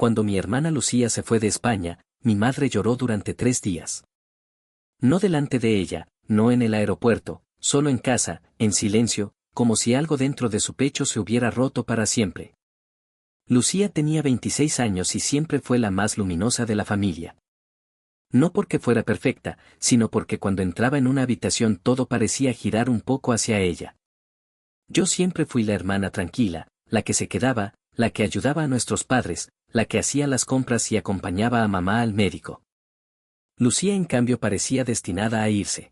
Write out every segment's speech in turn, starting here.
Cuando mi hermana Lucía se fue de España, mi madre lloró durante 3 días. No delante de ella, no en el aeropuerto, solo en casa, en silencio, como si algo dentro de su pecho se hubiera roto para siempre. Lucía tenía 26 años y siempre fue la más luminosa de la familia. No porque fuera perfecta, sino porque cuando entraba en una habitación todo parecía girar un poco hacia ella. Yo siempre fui la hermana tranquila, la que se quedaba, la que ayudaba a nuestros padres, la que hacía las compras y acompañaba a mamá al médico. Lucía en cambio parecía destinada a irse.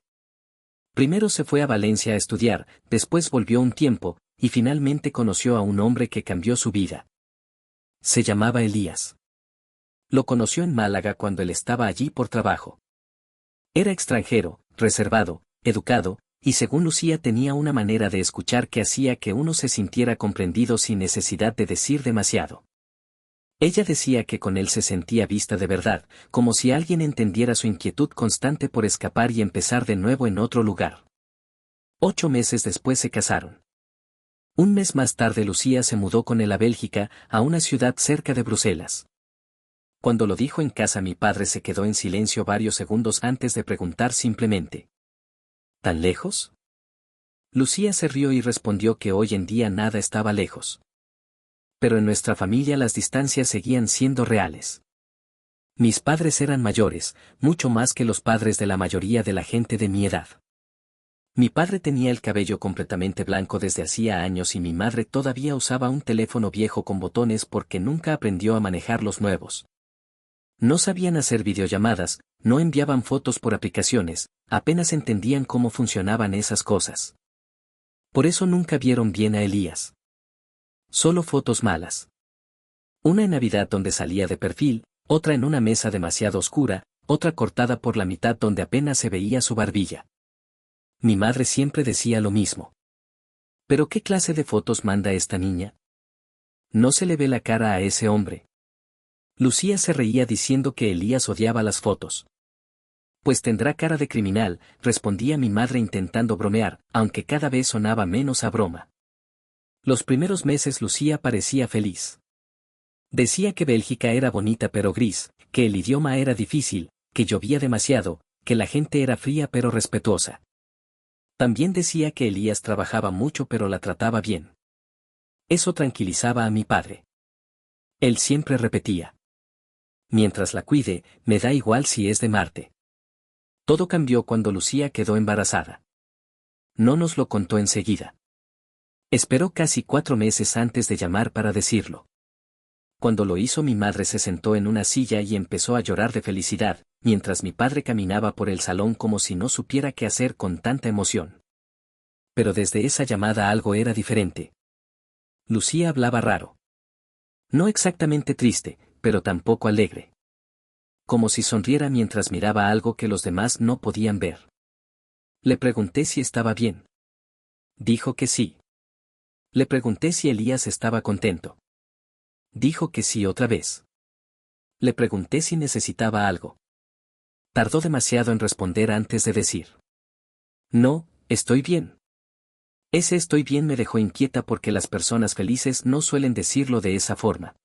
Primero se fue a Valencia a estudiar, después volvió un tiempo, y finalmente conoció a un hombre que cambió su vida. Se llamaba Elías. Lo conoció en Málaga cuando él estaba allí por trabajo. Era extranjero, reservado, educado, y según Lucía tenía una manera de escuchar que hacía que uno se sintiera comprendido sin necesidad de decir demasiado. Ella decía que con él se sentía vista de verdad, como si alguien entendiera su inquietud constante por escapar y empezar de nuevo en otro lugar. 8 meses después se casaron. Un mes más tarde Lucía se mudó con él a Bélgica, a una ciudad cerca de Bruselas. Cuando lo dijo en casa mi padre se quedó en silencio varios segundos antes de preguntar simplemente: ¿tan lejos? Lucía se rió y respondió que hoy en día nada estaba lejos. Pero en nuestra familia las distancias seguían siendo reales. Mis padres eran mayores, mucho más que los padres de la mayoría de la gente de mi edad. Mi padre tenía el cabello completamente blanco desde hacía años y mi madre todavía usaba un teléfono viejo con botones porque nunca aprendió a manejar los nuevos. No sabían hacer videollamadas, no enviaban fotos por aplicaciones, apenas entendían cómo funcionaban esas cosas. Por eso nunca vieron bien a Elías. Solo fotos malas. Una en Navidad donde salía de perfil, otra en una mesa demasiado oscura, otra cortada por la mitad donde apenas se veía su barbilla. Mi madre siempre decía lo mismo. ¿Pero qué clase de fotos manda esta niña? No se le ve la cara a ese hombre. Lucía se reía diciendo que Elías odiaba las fotos. Pues tendrá cara de criminal, respondía mi madre intentando bromear, aunque cada vez sonaba menos a broma. Los primeros meses Lucía parecía feliz. Decía que Bélgica era bonita pero gris, que el idioma era difícil, que llovía demasiado, que la gente era fría pero respetuosa. También decía que Elías trabajaba mucho pero la trataba bien. Eso tranquilizaba a mi padre. Él siempre repetía: mientras la cuide, me da igual si es de Marte. Todo cambió cuando Lucía quedó embarazada. No nos lo contó enseguida. Esperó casi 4 meses antes de llamar para decirlo. Cuando lo hizo mi madre se sentó en una silla y empezó a llorar de felicidad, mientras mi padre caminaba por el salón como si no supiera qué hacer con tanta emoción. Pero desde esa llamada algo era diferente. Lucía hablaba raro. No exactamente triste, pero tampoco alegre. Como si sonriera mientras miraba algo que los demás no podían ver. Le pregunté si estaba bien. Dijo que sí. Le pregunté si Elías estaba contento. Dijo que sí otra vez. Le pregunté si necesitaba algo. Tardó demasiado en responder antes de decir: no, estoy bien. Ese estoy bien me dejó inquieta porque las personas felices no suelen decirlo de esa forma.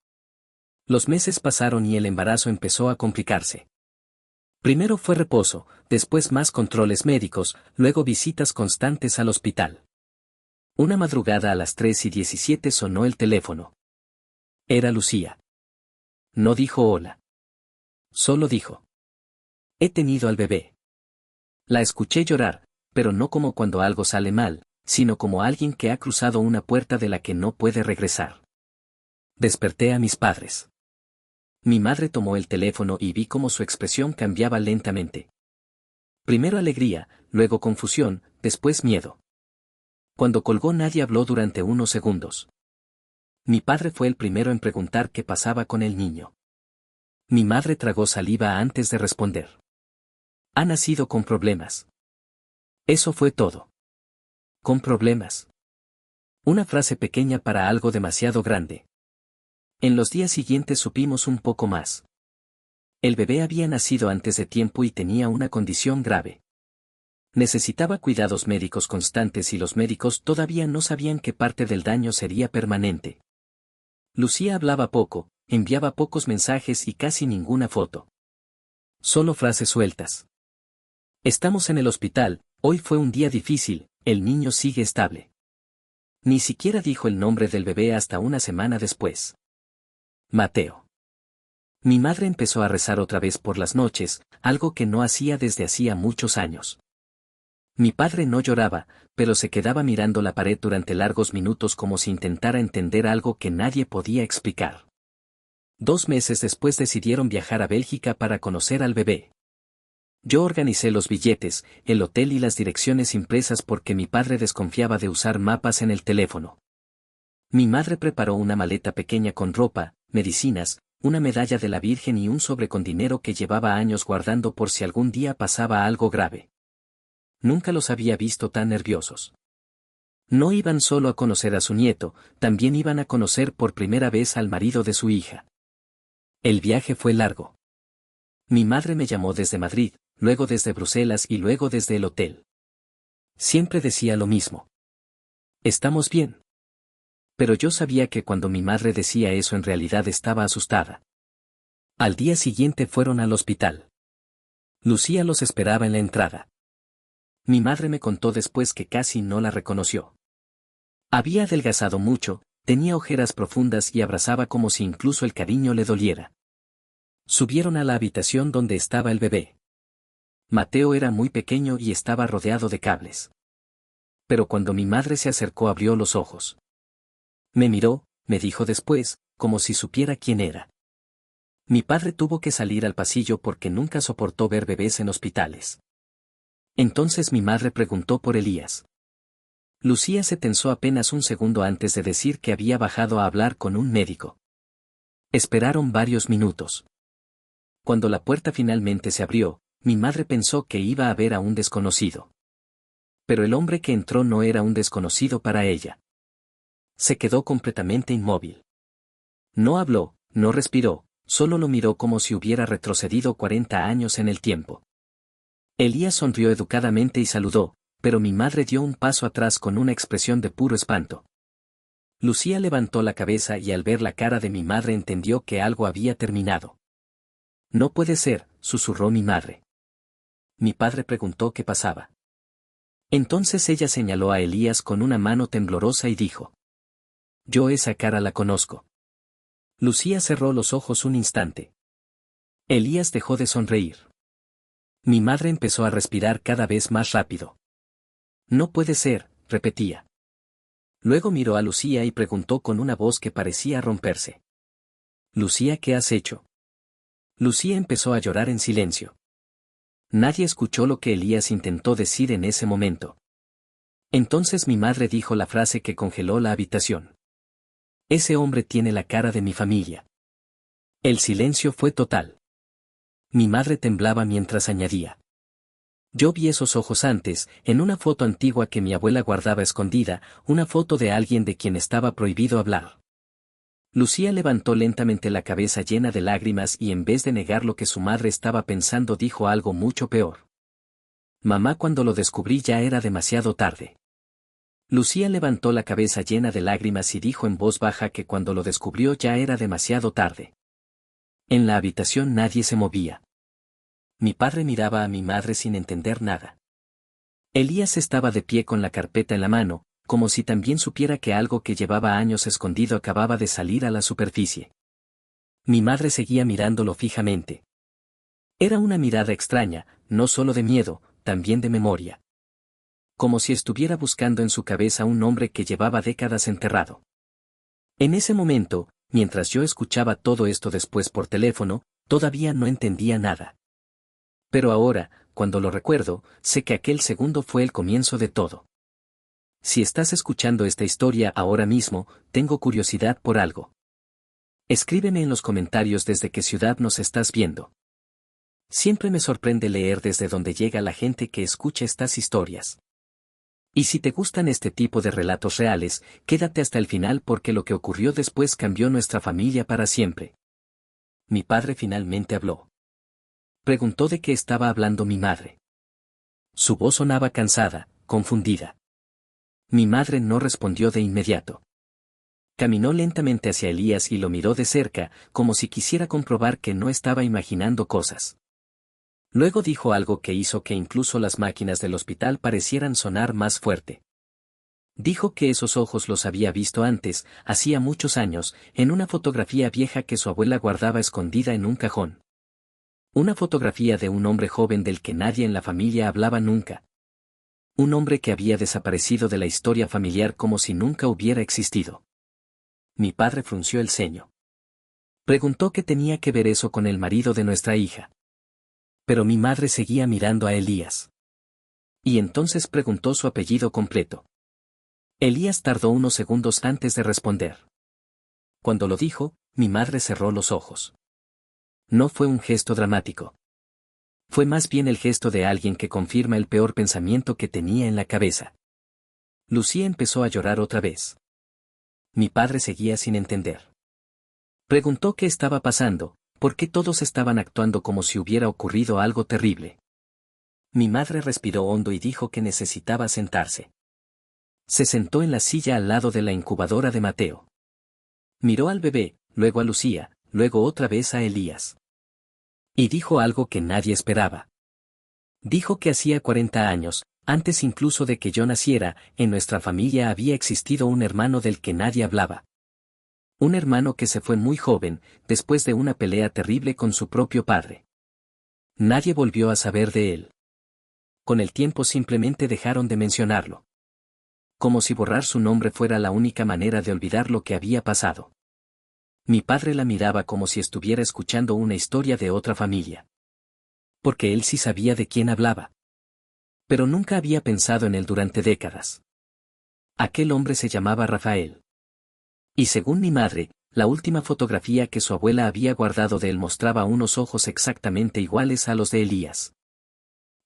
Los meses pasaron y el embarazo empezó a complicarse. Primero fue reposo, después más controles médicos, luego visitas constantes al hospital. Una madrugada a las 3:17 sonó el teléfono. Era Lucía. No dijo hola. Solo dijo: he tenido al bebé. La escuché llorar, pero no como cuando algo sale mal, sino como alguien que ha cruzado una puerta de la que no puede regresar. Desperté a mis padres. Mi madre tomó el teléfono y vi cómo su expresión cambiaba lentamente. Primero alegría, luego confusión, después miedo. Cuando colgó nadie habló durante unos segundos. Mi padre fue el primero en preguntar qué pasaba con el niño. Mi madre tragó saliva antes de responder: ha nacido con problemas. Eso fue todo. Con problemas. Una frase pequeña para algo demasiado grande. En los días siguientes supimos un poco más. El bebé había nacido antes de tiempo y tenía una condición grave. Necesitaba cuidados médicos constantes y los médicos todavía no sabían qué parte del daño sería permanente. Lucía hablaba poco, enviaba pocos mensajes y casi ninguna foto. Solo frases sueltas. Estamos en el hospital, hoy fue un día difícil, el niño sigue estable. Ni siquiera dijo el nombre del bebé hasta una semana después. Mateo. Mi madre empezó a rezar otra vez por las noches, algo que no hacía desde hacía muchos años. Mi padre no lloraba, pero se quedaba mirando la pared durante largos minutos como si intentara entender algo que nadie podía explicar. 2 meses después decidieron viajar a Bélgica para conocer al bebé. Yo organicé los billetes, el hotel y las direcciones impresas porque mi padre desconfiaba de usar mapas en el teléfono. Mi madre preparó una maleta pequeña con ropa, medicinas, una medalla de la Virgen y un sobre con dinero que llevaba años guardando por si algún día pasaba algo grave. Nunca los había visto tan nerviosos. No iban solo a conocer a su nieto, también iban a conocer por primera vez al marido de su hija. El viaje fue largo. Mi madre me llamó desde Madrid, luego desde Bruselas y luego desde el hotel. Siempre decía lo mismo. ¿Estamos bien? Pero yo sabía que cuando mi madre decía eso en realidad estaba asustada. Al día siguiente fueron al hospital. Lucía los esperaba en la entrada. Mi madre me contó después que casi no la reconoció. Había adelgazado mucho, tenía ojeras profundas y abrazaba como si incluso el cariño le doliera. Subieron a la habitación donde estaba el bebé. Mateo era muy pequeño y estaba rodeado de cables. Pero cuando mi madre se acercó abrió los ojos. Me miró, me dijo después, como si supiera quién era. Mi padre tuvo que salir al pasillo porque nunca soportó ver bebés en hospitales. Entonces mi madre preguntó por Elías. Lucía se tensó apenas un segundo antes de decir que había bajado a hablar con un médico. Esperaron varios minutos. Cuando la puerta finalmente se abrió, mi madre pensó que iba a ver a un desconocido. Pero el hombre que entró no era un desconocido para ella. Se quedó completamente inmóvil. No habló, no respiró, solo lo miró como si hubiera retrocedido 40 años en el tiempo. Elías sonrió educadamente y saludó, pero mi madre dio un paso atrás con una expresión de puro espanto. Lucía levantó la cabeza y al ver la cara de mi madre entendió que algo había terminado. No puede ser, susurró mi madre. Mi padre preguntó qué pasaba. Entonces ella señaló a Elías con una mano temblorosa y dijo: Yo esa cara la conozco. Lucía cerró los ojos un instante. Elías dejó de sonreír. Mi madre empezó a respirar cada vez más rápido. No puede ser, repetía. Luego miró a Lucía y preguntó con una voz que parecía romperse. Lucía, ¿qué has hecho? Lucía empezó a llorar en silencio. Nadie escuchó lo que Elías intentó decir en ese momento. Entonces mi madre dijo la frase que congeló la habitación. Ese hombre tiene la cara de mi familia. El silencio fue total. Mi madre temblaba mientras añadía: Yo vi esos ojos antes, en una foto antigua que mi abuela guardaba escondida, una foto de alguien de quien estaba prohibido hablar. Lucía levantó lentamente la cabeza llena de lágrimas y en vez de negar lo que su madre estaba pensando dijo algo mucho peor. Mamá, cuando lo descubrí ya era demasiado tarde. Lucía levantó la cabeza llena de lágrimas y dijo en voz baja que cuando lo descubrió ya era demasiado tarde. En la habitación nadie se movía. Mi padre miraba a mi madre sin entender nada. Elías estaba de pie con la carpeta en la mano, como si también supiera que algo que llevaba años escondido acababa de salir a la superficie. Mi madre seguía mirándolo fijamente. Era una mirada extraña, no solo de miedo, también de memoria. Como si estuviera buscando en su cabeza un nombre que llevaba décadas enterrado. En ese momento, mientras yo escuchaba todo esto después por teléfono, todavía no entendía nada. Pero ahora, cuando lo recuerdo, sé que aquel segundo fue el comienzo de todo. Si estás escuchando esta historia ahora mismo, tengo curiosidad por algo. Escríbeme en los comentarios desde qué ciudad nos estás viendo. Siempre me sorprende leer desde dónde llega la gente que escucha estas historias. Y si te gustan este tipo de relatos reales, quédate hasta el final porque lo que ocurrió después cambió nuestra familia para siempre. Mi padre finalmente habló. Preguntó de qué estaba hablando mi madre. Su voz sonaba cansada, confundida. Mi madre no respondió de inmediato. Caminó lentamente hacia Elías y lo miró de cerca, como si quisiera comprobar que no estaba imaginando cosas. Luego dijo algo que hizo que incluso las máquinas del hospital parecieran sonar más fuerte. Dijo que esos ojos los había visto antes, hacía muchos años, en una fotografía vieja que su abuela guardaba escondida en un cajón. Una fotografía de un hombre joven del que nadie en la familia hablaba nunca. Un hombre que había desaparecido de la historia familiar como si nunca hubiera existido. Mi padre frunció el ceño. Preguntó qué tenía que ver eso con el marido de nuestra hija. Pero mi madre seguía mirando a Elías. Y entonces preguntó su apellido completo. Elías tardó unos segundos antes de responder. Cuando lo dijo, mi madre cerró los ojos. No fue un gesto dramático. Fue más bien el gesto de alguien que confirma el peor pensamiento que tenía en la cabeza. Lucía empezó a llorar otra vez. Mi padre seguía sin entender. Preguntó qué estaba pasando, por qué todos estaban actuando como si hubiera ocurrido algo terrible. Mi madre respiró hondo y dijo que necesitaba sentarse. Se sentó en la silla al lado de la incubadora de Mateo. Miró al bebé, luego a Lucía, luego otra vez a Elías. Y dijo algo que nadie esperaba. Dijo que hacía 40 años, antes incluso de que yo naciera, en nuestra familia había existido un hermano del que nadie hablaba. Un hermano que se fue muy joven, después de una pelea terrible con su propio padre. Nadie volvió a saber de él. Con el tiempo simplemente dejaron de mencionarlo. Como si borrar su nombre fuera la única manera de olvidar lo que había pasado. Mi padre la miraba como si estuviera escuchando una historia de otra familia. Porque él sí sabía de quién hablaba. Pero nunca había pensado en él durante décadas. Aquel hombre se llamaba Rafael. Y según mi madre, la última fotografía que su abuela había guardado de él mostraba unos ojos exactamente iguales a los de Elías.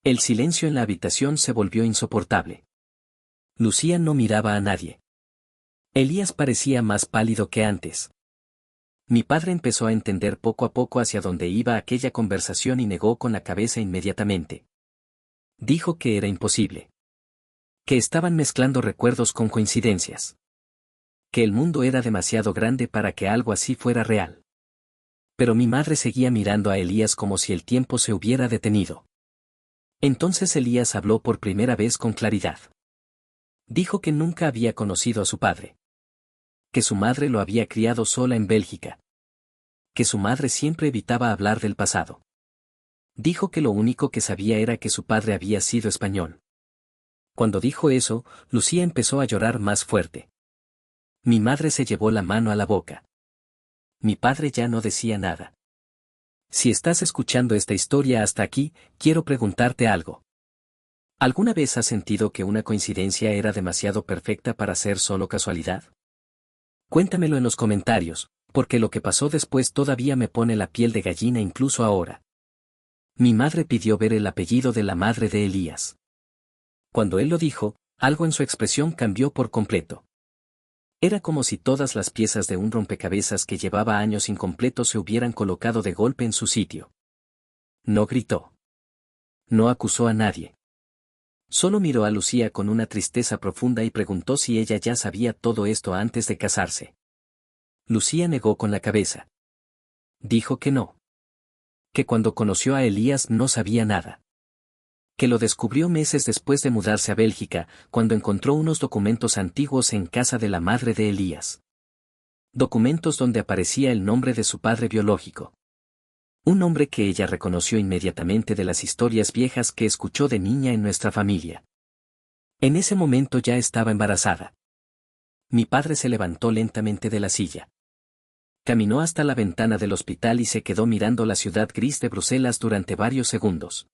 El silencio en la habitación se volvió insoportable. Lucía no miraba a nadie. Elías parecía más pálido que antes. Mi padre empezó a entender poco a poco hacia dónde iba aquella conversación y negó con la cabeza inmediatamente. Dijo que era imposible. Que estaban mezclando recuerdos con coincidencias. Que el mundo era demasiado grande para que algo así fuera real. Pero mi madre seguía mirando a Elías como si el tiempo se hubiera detenido. Entonces Elías habló por primera vez con claridad. Dijo que nunca había conocido a su padre. Que su madre lo había criado sola en Bélgica. Que su madre siempre evitaba hablar del pasado. Dijo que lo único que sabía era que su padre había sido español. Cuando dijo eso, Lucía empezó a llorar más fuerte. Mi madre se llevó la mano a la boca. Mi padre ya no decía nada. Si estás escuchando esta historia hasta aquí, quiero preguntarte algo. ¿Alguna vez has sentido que una coincidencia era demasiado perfecta para ser solo casualidad? Cuéntamelo en los comentarios, porque lo que pasó después todavía me pone la piel de gallina incluso ahora. Mi madre pidió ver el apellido de la madre de Elías. Cuando él lo dijo, algo en su expresión cambió por completo. Era como si todas las piezas de un rompecabezas que llevaba años incompleto se hubieran colocado de golpe en su sitio. No gritó. No acusó a nadie. Solo miró a Lucía con una tristeza profunda y preguntó si ella ya sabía todo esto antes de casarse. Lucía negó con la cabeza. Dijo que no. Que cuando conoció a Elías no sabía nada. Que lo descubrió meses después de mudarse a Bélgica, cuando encontró unos documentos antiguos en casa de la madre de Elías. Documentos donde aparecía el nombre de su padre biológico. Un nombre que ella reconoció inmediatamente de las historias viejas que escuchó de niña en nuestra familia. En ese momento ya estaba embarazada. Mi padre se levantó lentamente de la silla. Caminó hasta la ventana del hospital y se quedó mirando la ciudad gris de Bruselas durante varios segundos.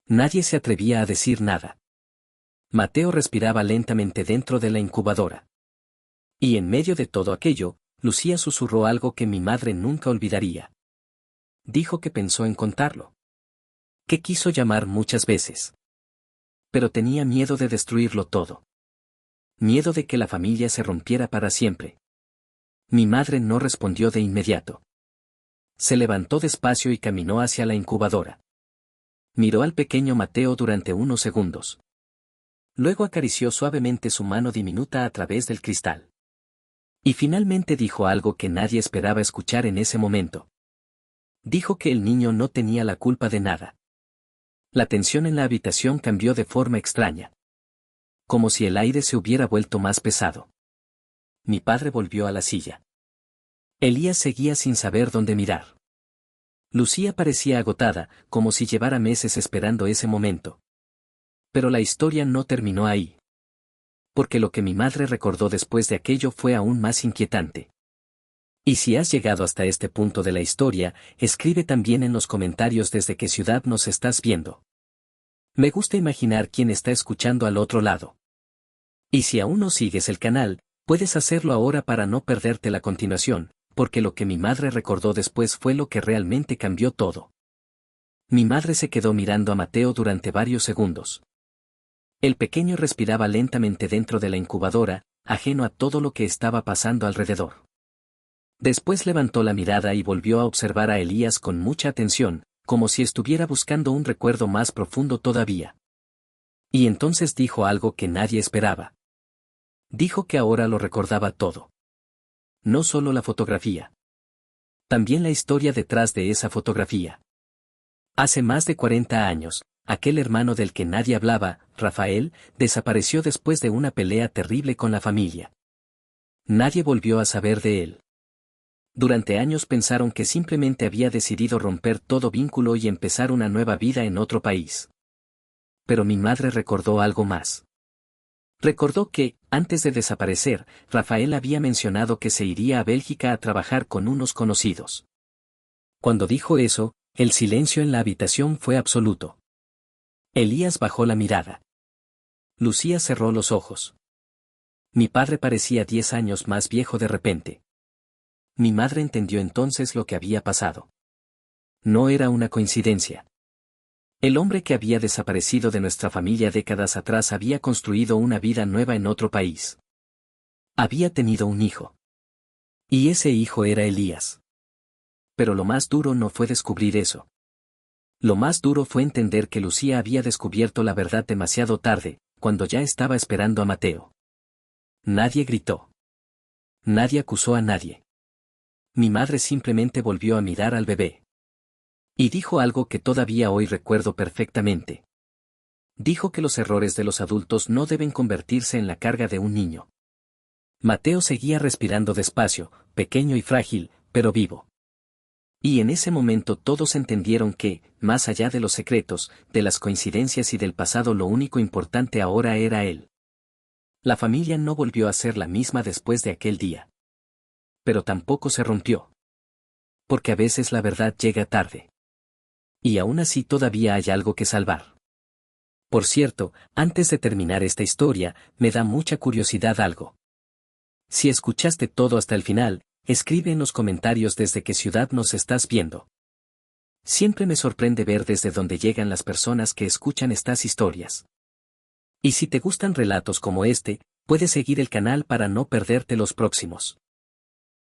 Nadie se atrevía a decir nada. Mateo respiraba lentamente dentro de la incubadora. Y en medio de todo aquello, Lucía susurró algo que mi madre nunca olvidaría. Dijo que pensó en contarlo. Que quiso llamar muchas veces. Pero tenía miedo de destruirlo todo. Miedo de que la familia se rompiera para siempre. Mi madre no respondió de inmediato. Se levantó despacio y caminó hacia la incubadora. Miró al pequeño Mateo durante unos segundos. Luego acarició suavemente su mano diminuta a través del cristal. Y finalmente dijo algo que nadie esperaba escuchar en ese momento. Dijo que el niño no tenía la culpa de nada. La tensión en la habitación cambió de forma extraña. Como si el aire se hubiera vuelto más pesado. Mi padre volvió a la silla. Elías seguía sin saber dónde mirar. Lucía parecía agotada, como si llevara meses esperando ese momento. Pero la historia no terminó ahí. Porque lo que mi madre recordó después de aquello fue aún más inquietante. Y si has llegado hasta este punto de la historia, escribe también en los comentarios desde qué ciudad nos estás viendo. Me gusta imaginar quién está escuchando al otro lado. Y si aún no sigues el canal, puedes hacerlo ahora para no perderte la continuación, porque lo que mi madre recordó después fue lo que realmente cambió todo. Mi madre se quedó mirando a Mateo durante varios segundos. El pequeño respiraba lentamente dentro de la incubadora, ajeno a todo lo que estaba pasando alrededor. Después levantó la mirada y volvió a observar a Elías con mucha atención, como si estuviera buscando un recuerdo más profundo todavía. Y entonces dijo algo que nadie esperaba. Dijo que ahora lo recordaba todo. No solo la fotografía. También la historia detrás de esa fotografía. Hace más de 40 años, aquel hermano del que nadie hablaba, Rafael, desapareció después de una pelea terrible con la familia. Nadie volvió a saber de él. Durante años pensaron que simplemente había decidido romper todo vínculo y empezar una nueva vida en otro país. Pero mi madre recordó algo más. Recordó que, antes de desaparecer, Rafael había mencionado que se iría a Bélgica a trabajar con unos conocidos. Cuando dijo eso, el silencio en la habitación fue absoluto. Elías bajó la mirada. Lucía cerró los ojos. Mi padre parecía 10 años más viejo de repente. Mi madre entendió entonces lo que había pasado. No era una coincidencia. El hombre que había desaparecido de nuestra familia décadas atrás había construido una vida nueva en otro país. Había tenido un hijo. Y ese hijo era Elías. Pero lo más duro no fue descubrir eso. Lo más duro fue entender que Lucía había descubierto la verdad demasiado tarde, cuando ya estaba esperando a Mateo. Nadie gritó. Nadie acusó a nadie. Mi madre simplemente volvió a mirar al bebé. Y dijo algo que todavía hoy recuerdo perfectamente. Dijo que los errores de los adultos no deben convertirse en la carga de un niño. Mateo seguía respirando despacio, pequeño y frágil, pero vivo. Y en ese momento todos entendieron que, más allá de los secretos, de las coincidencias y del pasado, lo único importante ahora era él. La familia no volvió a ser la misma después de aquel día. Pero tampoco se rompió. Porque a veces la verdad llega tarde. Y aún así todavía hay algo que salvar. Por cierto, antes de terminar esta historia, me da mucha curiosidad algo. Si escuchaste todo hasta el final, escribe en los comentarios desde qué ciudad nos estás viendo. Siempre me sorprende ver desde dónde llegan las personas que escuchan estas historias. Y si te gustan relatos como este, puedes seguir el canal para no perderte los próximos.